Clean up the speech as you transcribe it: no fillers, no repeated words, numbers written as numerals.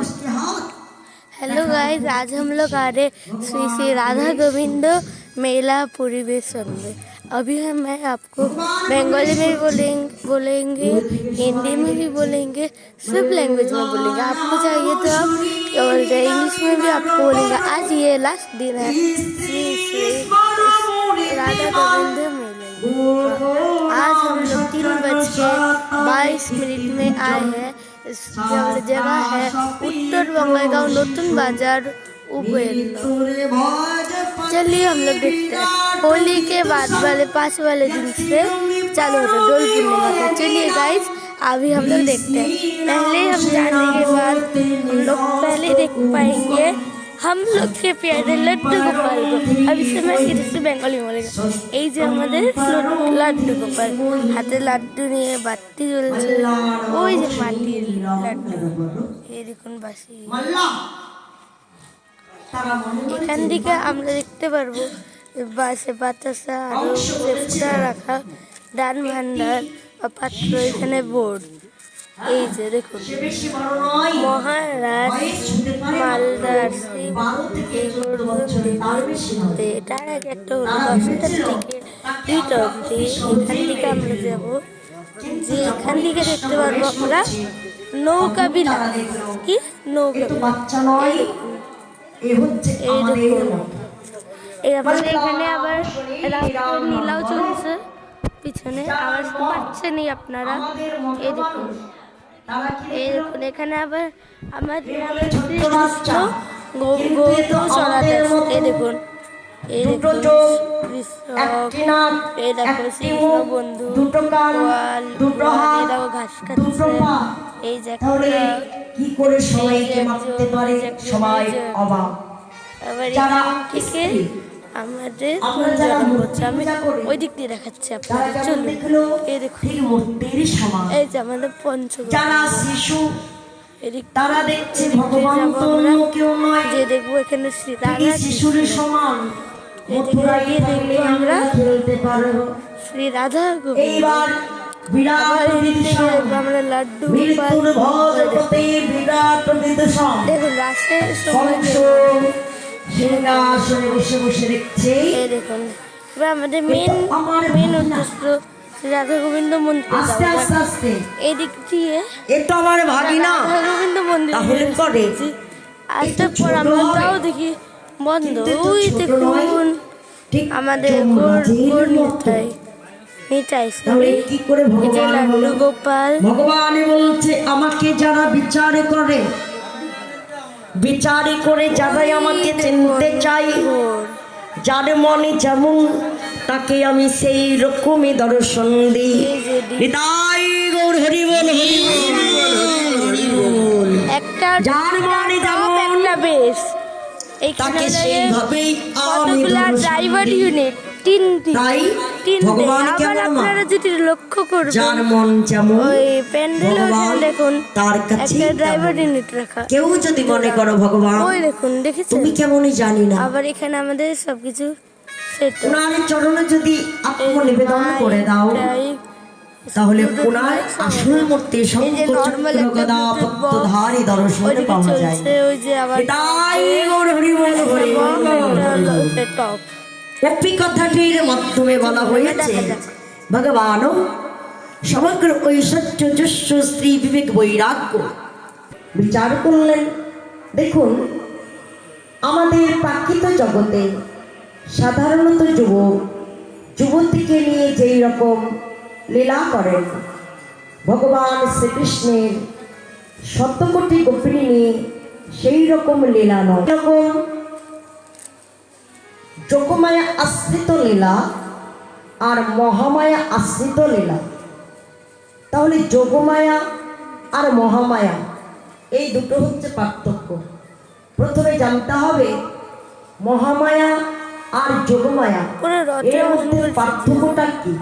Hello guys, आज हम लोग आ रहे श्री श्री राधा गोविंद मेला परिवेशन में। अभी मैं आपको बंगाली में भी बोलेंगे, हिंदी में भी बोलेंगे, सब लैंग्वेज में बोलेंगे। आपको चाहिए तो आप और इंग्लिश में भी आपको बोलेंगे। आज ये लास्ट दिन है श्री श्री राधा गोविंद मेले का। आज हम लोग 3:22 में आए हैं। जगह है उत्तर बंगाईगांव नतून बाजार उपेंद्र। चलिए हम लोग देखते हैं। होली के बाद वाले 5 वाले दिन से चालू होता है डोल पूर्णिमा का। चलिए गाइस, अभी हम लोग देखते हैं। पहले हम जाने के बाद हम लोग पहले देख पाएंगे हम लोग के प्यारे लड्डू गोपाल को। अब इसे मैं फिर से बंगाली में बोलेगा। এই যে আমাদের লাড্ডু গোপাল, হাতে লাড্ডু নিয়ে বাতি জ্বলছে। ওই যে মাটির লাড্ডু, এই দেখুন বাসি। এখান থেকে আমরা দেখতে পারবো বাসে বাতাসা আরো চেষ্টা রাখা দান ভান্ডার বা পাত্র। এখানে বোর্ড, এই যে দেখুন মহারাজ মালদার এটার আগে একটা হলো 10টা থেকে 2টা অব্দি। এখান থেকে আমরা যাবো, যে এখান থেকে দেখতে পারবো আমরা নৌকা বিলা। কি নৌকা এই দেখুন, এই আমাদের এখানে আবার নীলাও চলছে পিছনে, আওয়াজ তো পাচ্ছেনই আপনারা। এই দেখুন, এই দেখুন এখানে আবার আমাদের শ্রীকৃষ্ণ গৌতম চড়াতে। এই দেখুন, এই দেখুন এই দেখো শ্রীকৃষ্ণ বন্ধু গোয়াল, এই দেখো ঘাস খাচ্ছে। এই যে কি করে সবাইকে মারতে পারে সবাই অবাক। আবার এখান থেকে আমাদের আমি ওই দিক দিয়ে দেখাচ্ছি আপনাদের। চলুন, এই দেখুন এই যে আমাদের পঞ্চগড় শিশু এদিক তারা দেখছে ভগবান তো অন্য কেউ নয়, যে দেখবো এখানে শ্রী রাধা শিশুর সমান। এদিকে গিয়ে দেখবো আমরা খেলতে পারবো শ্রী রাধা গোবিন্দ। এইবার বিরাট আমরা লাড্ডু দেখুন রাসের সময় সিংহাসনে বসে বসে দেখছে। এই দেখুন এবার আমাদের মেন উদ্দেশ্য রাধা গোবিন্দ মন্দির। এদিক দিয়ে এটা আমার ভাগিনা রাধা গোবিন্দ মন্দির আসার পর আমরা তাও দেখি বন্ধ। ওই দেখুন আমাদের কি করে লাড্ডু গোপাল। ভগবান বলছে আমাকে যারা বিচার করে যারাই আমাকে চিনতে চাই, যার মনে যেমন তাকে আমি সেই রকমই দর্শন দিই। একটা যার মনে যেমন বেশ তাকে সেইভাবেই আমি ড্রাইভার ইউনিট আপনারা যদি লক্ষ্য করবেন যার মন যেমন ওই প্যান্ডেল দেখুন তার কাছে ড্রাইভার ইউনিট রাখা। কেউ যদি মনে করো ভগবান ওই দেখুন দেখেছেন তুমি কেমনই জানি না। আবার এখানে আমাদের সবকিছু সেট। ওনার চরণে যদি আত্ম নিবেদন করে দাও তাহলে ওনার আসল মূর্তি সর্বধারী দর্শন পাওয়া যায়। ওই যে আবার একটি কথাটির মাধ্যমে বলা হয়েছে ভগবান সমগ্র ঐশ্বর্য যশ স্ত্রী বিবেক বৈরাগ্য বিচার করলেন। দেখুন আমাদের প্রাকৃত জগতে সাধারণত যুবতীকে নিয়ে যেই রকম লীলা করেন ভগবান শ্রীকৃষ্ণের শতকোটি গোপিনী নিয়ে সেই রকম লীলা নয়। এরকম যোগমায়া আশ্রিত লীলা আর মহামায়া আশ্রিত লীলা। তাহলে যোগমায়া আর মহামায়া এই দুটো হচ্ছে পার্থক্য। প্রথমে জানতে হবে মহামায়া আর যোগমায়া এর মধ্যে পার্থক্যটা কি।